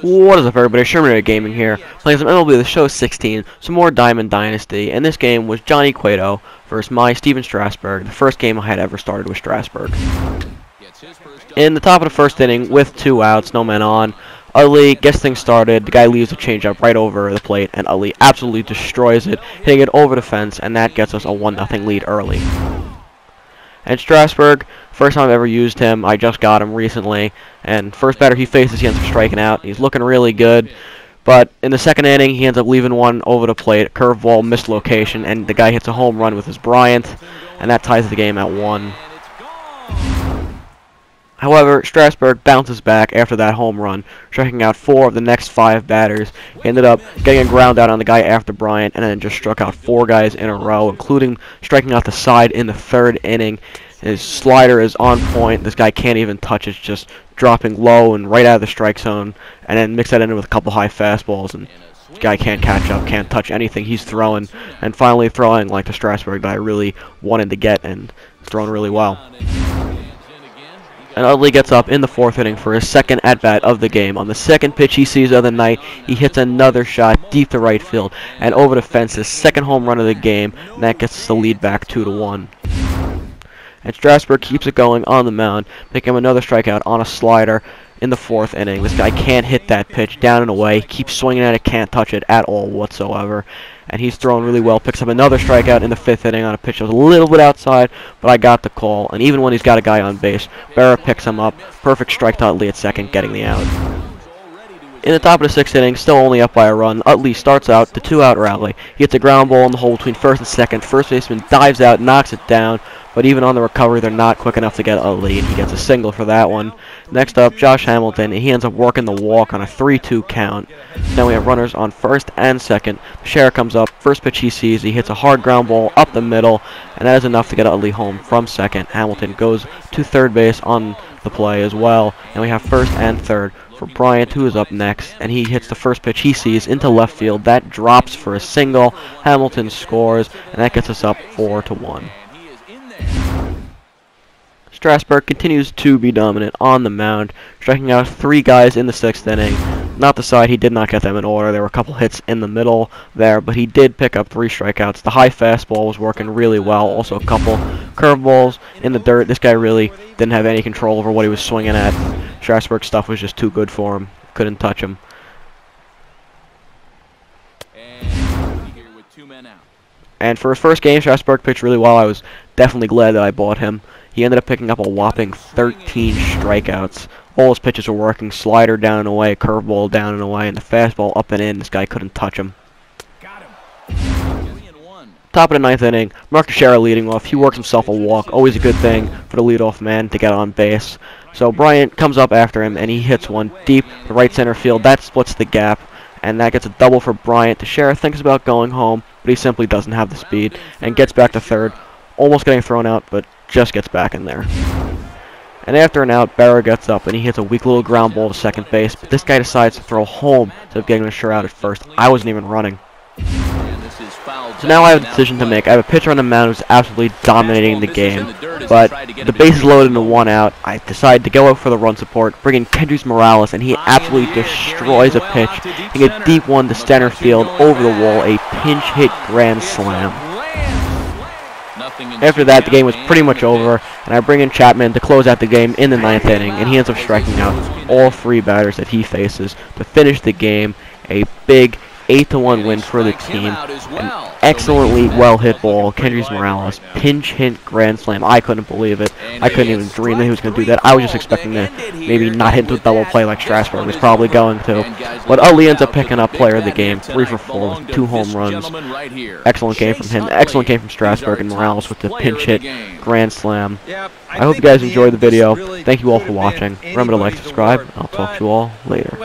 What is up, everybody? Sherman Gaming here, playing some MLB The Show 16, some more Diamond Dynasty, and this game was Johnny Cueto versus my Steven Strasburg, the first game I had ever started with Strasburg. In the top of the first inning, with 2 outs, no men on, Utley gets things started. The guy leaves a changeup right over the plate, and Utley absolutely destroys it, hitting it over the fence, and that gets us a 1-0 lead early. And Strasburg, first time I've ever used him, I just got him recently, and first batter he faces, he ends up striking out. He's looking really good, but in the second inning, he ends up leaving one over the plate, curveball, missed location, and the guy hits a home run with his Bryant, and that ties the game at 1. However, Strasburg bounces back after that home run, striking out 4 of the next 5 batters. He ended up getting a ground out on the guy after Bryant, and then just struck out 4 guys in a row, including striking out the side in the 3rd inning. His slider is on point. This guy can't even touch it, just dropping low and right out of the strike zone, and then mix that in with a couple high fastballs, and this guy can't catch up, can't touch anything he's throwing, and finally throwing like the Strasburg that I really wanted to get, and throwing really well. And Utley gets up in the 4th inning for his second at-bat of the game. On the second pitch he sees of the night, he hits another shot deep to right field and over the fence, his second home run of the game, and that gets the lead back 2-1. And Strasburg keeps it going on the mound, picking up another strikeout on a slider in the 4th inning. This guy can't hit that pitch down and away, keeps swinging at it, can't touch it at all whatsoever. And he's throwing really well, picks up another strikeout in the 5th inning on a pitch that was a little bit outside, but I got the call. And even when he's got a guy on base, Berra picks him up, perfect strike to Utley at second, getting the out. In the top of the 6th inning, still only up by a run, Utley starts out the 2-out rally. He hits a ground ball in the hole between first and second. First baseman dives out, knocks it down, but even on the recovery, they're not quick enough to get Utley, and he gets a single for that one. Next up, Josh Hamilton, and he ends up working the walk on a 3-2 count. Then we have runners on first and second. Shara comes up, first pitch he sees, he hits a hard ground ball up the middle, and that is enough to get Utley home from second. Hamilton goes to third base on the play as well, and we have first and third for Bryant, who is up next, and he hits the first pitch he sees into left field. That drops for a single. Hamilton scores, and that gets us up 4-1. Strasburg continues to be dominant on the mound, striking out 3 guys in the 6th inning. Not the side, he did not get them in order. There were a couple hits in the middle there, but he did pick up 3 strikeouts. The high fastball was working really well. Also a couple curveballs in the dirt. This guy really didn't have any control over what he was swinging at. Strasburg's stuff was just too good for him. Couldn't touch him. And for his first game, Strasburg pitched really well. I was definitely glad that I bought him. He ended up picking up a whopping 13 strikeouts. All his pitches were working. Slider down and away, curveball down and away, and the fastball up and in. This guy couldn't touch him. Top of the 9th inning, Marcus Shara leading off. He works himself a walk. Always a good thing for the leadoff man to get on base. So Bryant comes up after him, and he hits one deep to right center field. That splits the gap, and that gets a double for Bryant. Shara thinks about going home, but he simply doesn't have the speed, and gets back to third. Almost getting thrown out, but just gets back in there. And after an out, Berra gets up, and he hits a weak little ground ball to second base, but this guy decides to throw home instead of getting a sure out at first. I wasn't even running. So now I have a decision to make. I have a pitcher on the mound who's absolutely dominating the game, but the base is loaded into 1 out. I decide to go out for the run support, bring in Kendrys Morales, and he absolutely destroys a pitch, hitting a deep one to center field over the wall, a pinch hit grand slam. After that, the game was pretty much over, and I bring in Chapman to close out the game in the 9th inning, and he ends up striking out all 3 batters that he faces to finish the game. A big 8-1 win for the team. An excellently well-hit ball. Kendrys Morales, pinch hit grand slam. I couldn't believe it. I couldn't even dream that he was going to do that. I was just expecting to maybe not hit into a double play like Strasburg was probably going to. But Utley ends up picking up player of the game, 3 for 4 with 2 home runs. Excellent game from him. Excellent game from Strasburg, and Morales with the pinch hit grand slam. I hope you guys enjoyed the video. Thank you all for watching. Remember to like, subscribe, and I'll talk to you all later.